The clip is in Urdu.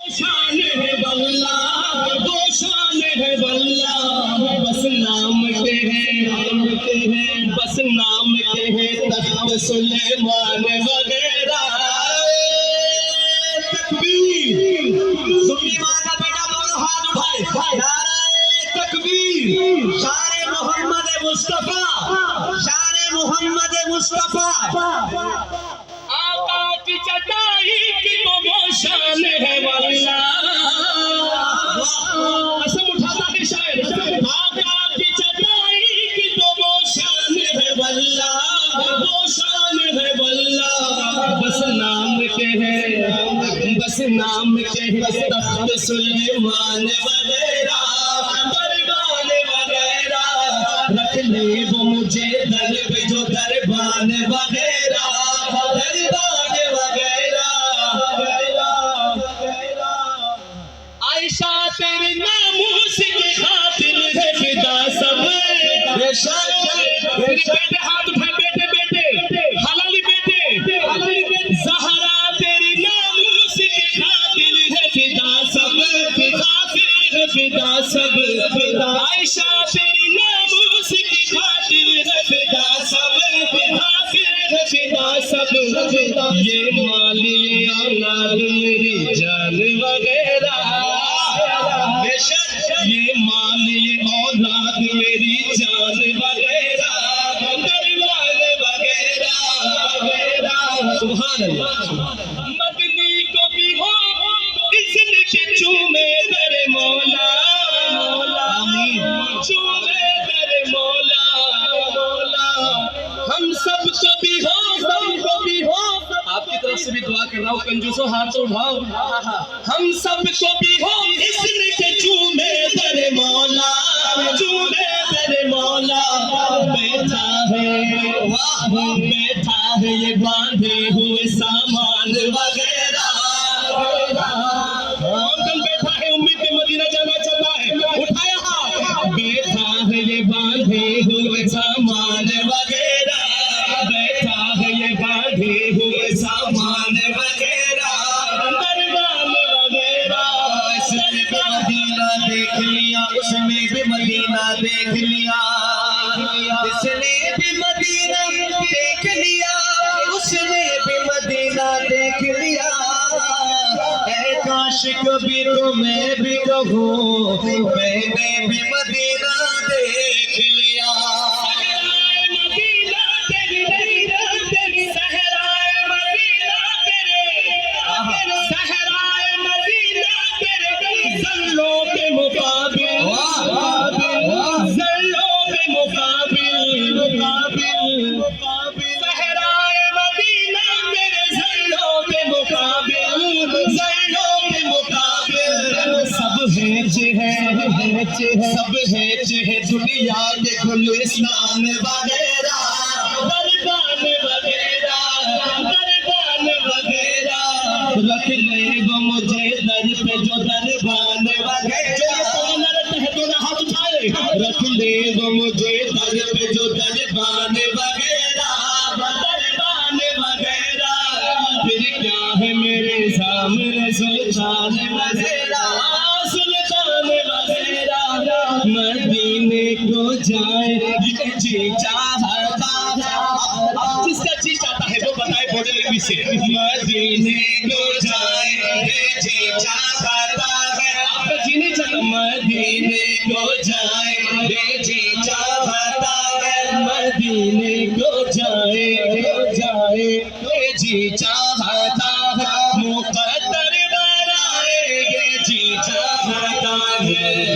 شان ہے واللہ وہ شان ہے واللہ بس نام کے ہیں بس نام کے ہیں تخت سلیمان وغیرہ تکبیر سلیمان کا بیٹا دونوں ہاتھ اٹھائے نعرہ تکبیر شان محمد مصطفیٰ شان محمد مصطفیٰ آقا کی چٹائی کی تو وہ شان ہے واللہ قسم اٹھاتا ہے شاعر آقا کی چٹائی کی تو وہ شان ہے واللہ وہ شان ہے واللہ بس نام کے ہے بس نام کے ہے تخت سلیمان وغیرہ دربان وغیرہ رکھ لے وہ مجھے در پہ جو دربان وغیرہ عائشہ تیرے ناموس کی خاطر ہے فدا سب بے شک میرے بیٹے ہاتھ اٹھائے بیٹے حلالی بیٹے زہرا تیرے ناموس کی خاطر ہے فدا سب فدا سب عائشہ تیرے ناموس کی خاطر ہے فدا سب فدا سب یہ مالی اولاد میری جان وغیرہ یہ مالی اولاد میری جان وغیرہ دربان وغیرہ سبحان اللہ مدنی کو بھی ہو اذن کے چومے در مولا چومے در مولا ہم سب کو بھی ہو آپ کی طرف سے بھی دعا کر رہا ہوں کنجوسوں ہاتھ اٹھاؤ ہم سب کو بھی ہو اذن کے چومے در مولا بیٹھا ہے یہ باندھے ہوئے سامان وغیرہ کون بیٹھا ہے امید کے مدینہ جانا چاہتا ہے اٹھایا ہاتھ بیٹھا ہے یہ باندھے ہوئے سامان وغیرہ بیٹھا ہے یہ باندھے ہوئے سامان وغیرہ دربان وغیرہ اس نے بھی مدینہ دیکھ لیا اس نے بھی مدینہ دیکھ لیا اس نے بھی مدینہ دیکھ لیا اس نے بھی مدینہ دیکھ لیا اے کاش کبھی تو میں بھی کہوں میں نے بھی مدینہ دیکھ لیا سب ہے دنیا کے گلستان وغیرہ دربان وغیرہ رکھ لے وہ مجھے در پہ جو دربان وغیرہ دونوں ہاتھ اٹھائے رکھ لے وہ مجھے در پہ جو دربان وغیرہ پھر کیا ہے میرے سامنے سلطان وغیرہ مدینے کو جائے یہ جی چاہتا جس کا جی چاہتا ہے وہ بتائے بڑے لمبی سے مدینے کو جائے یہ جی چاہتا ہے آپ کا جی نہیں چاہتا مدینے کو جائے یہ جی چاہتا ہے مدینے کو جائے یہ جی چاہتا ہے مقدر بنائے یہ جی چاہتا ہے